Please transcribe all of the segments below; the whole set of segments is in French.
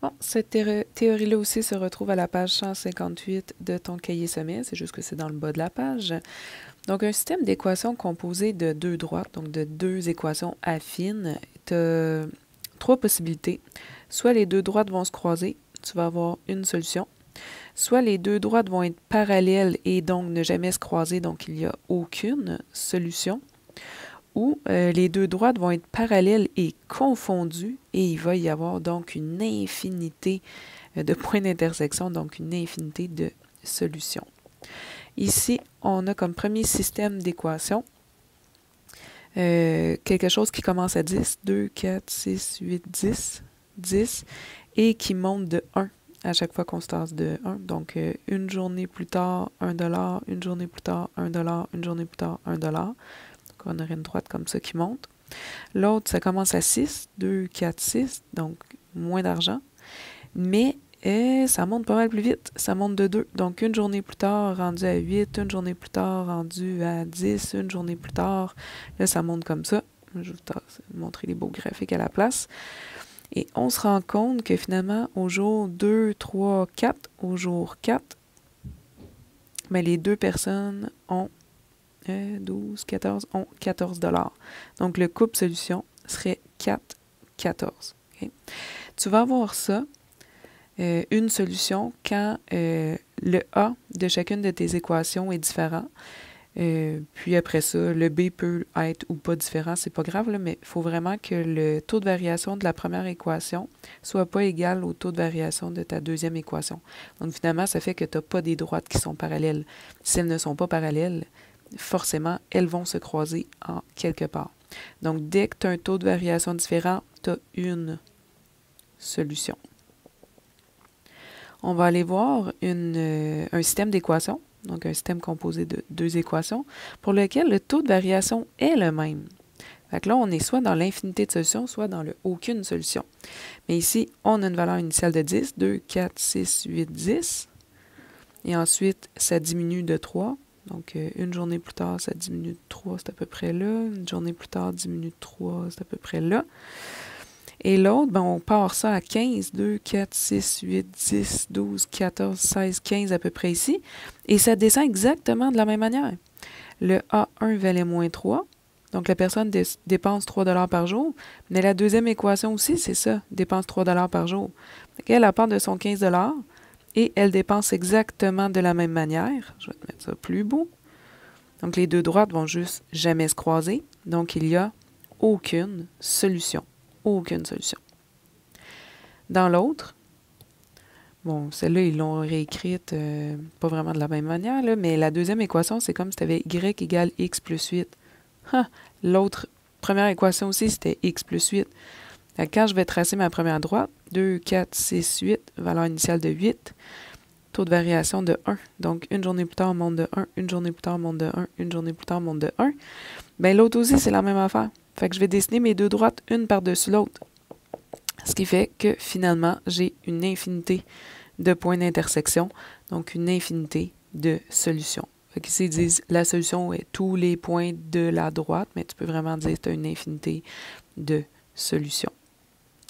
Bon, cette théorie-là aussi se retrouve à la page 158 de ton cahier sommet, c'est juste que c'est dans le bas de la page. Donc, un système d'équations composé de deux droites, donc de deux équations affines, tu as trois possibilités. Soit les deux droites vont se croiser, tu vas avoir une solution. Soit les deux droites vont être parallèles et donc ne jamais se croiser, donc il n'y a aucune solution. Ou les deux droites vont être parallèles et confondues et il va y avoir donc une infinité de points d'intersection, donc une infinité de solutions. Ici, on a comme premier système d'équations quelque chose qui commence à 10, 2, 4, 6, 8, 10, 10, et qui monte de 1 à chaque fois qu'on se tasse de 1. Donc, une journée plus tard, 1 $, une journée plus tard, 1 $, une journée plus tard, 1 $. Donc, on aurait une droite comme ça qui monte. L'autre, ça commence à 6, 2, 4, 6, donc moins d'argent. Mais ça monte pas mal plus vite. Ça monte de 2. Donc, une journée plus tard, rendu à 8. Une journée plus tard, rendu à 10. Une journée plus tard, là, ça monte comme ça. Je vais vous montrer les beaux graphiques à la place. Et on se rend compte que finalement, au jour 2, 3, 4, au jour 4, ben, les deux personnes ont 12, 14, ont 14 $. Donc, le couple solution serait 4, 14. Okay? Tu vas avoir ça, une solution, quand le A de chacune de tes équations est différent. Puis après ça, le B peut être ou pas différent, c'est pas grave, là, mais il faut vraiment que le taux de variation de la première équation soit pas égal au taux de variation de ta deuxième équation. Donc finalement, ça fait que tu n'as pas des droites qui sont parallèles. Si elles ne sont pas parallèles, forcément, elles vont se croiser en quelque part. Donc dès que tu as un taux de variation différent, tu as une solution. On va aller voir un système d'équations, donc un système composé de deux équations, pour lequel le taux de variation est le même. Fait que là, on est soit dans l'infinité de solutions, soit dans le aucune solution. Mais ici, on a une valeur initiale de 10, 2, 4, 6, 8, 10. Et ensuite, ça diminue de 3. Donc, une journée plus tard, ça diminue de 3, c'est à peu près là. Une journée plus tard, diminue de 3, c'est à peu près là. Et l'autre, ben, on part ça à 15, 2, 4, 6, 8, 10, 12, 14, 16, 15 à peu près ici. Et ça descend exactement de la même manière. Le A1 valait moins 3. Donc, la personne dépense 3 $ par jour. Mais la deuxième équation aussi, c'est ça, dépense 3 $ par jour. Elle part de son 15 $ et elle dépense exactement de la même manière. Je vais te mettre ça plus beau. Donc, les deux droites vont juste jamais se croiser. Donc, il n'y a aucune solution. Aucune solution. Dans l'autre, bon, celle-là, ils l'ont réécrite pas vraiment de la même manière, là, mais la deuxième équation, c'est comme si tu avais y égale x plus 8. L'autre, première équation aussi, c'était x plus 8. Quand je vais tracer ma première droite, 2, 4, 6, 8, valeur initiale de 8, taux de variation de 1. Donc, une journée plus tard, on monte de 1, une journée plus tard, on monte de 1, une journée plus tard, on monte de 1. Bien, l'autre aussi, c'est la même affaire. Fait que je vais dessiner mes deux droites une par-dessus l'autre. Ce qui fait que finalement, j'ai une infinité de points d'intersection, donc une infinité de solutions. Fait qu'ici, ils disent la solution est tous les points de la droite, mais tu peux vraiment dire que tu as une infinité de solutions.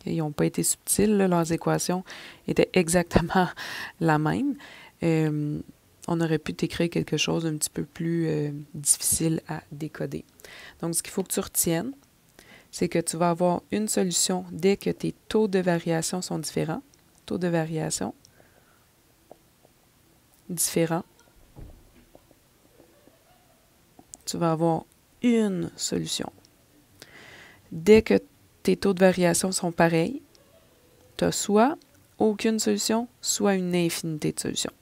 Ils n'ont pas été subtils, là, leurs équations étaient exactement la même. On aurait pu t'écrire quelque chose un petit peu plus difficile à décoder. Donc, ce qu'il faut que tu retiennes, c'est que tu vas avoir une solution dès que tes taux de variation sont différents. Taux de variation différents. Tu vas avoir une solution. Dès que tes taux de variation sont pareils, tu as soit aucune solution, soit une infinité de solutions.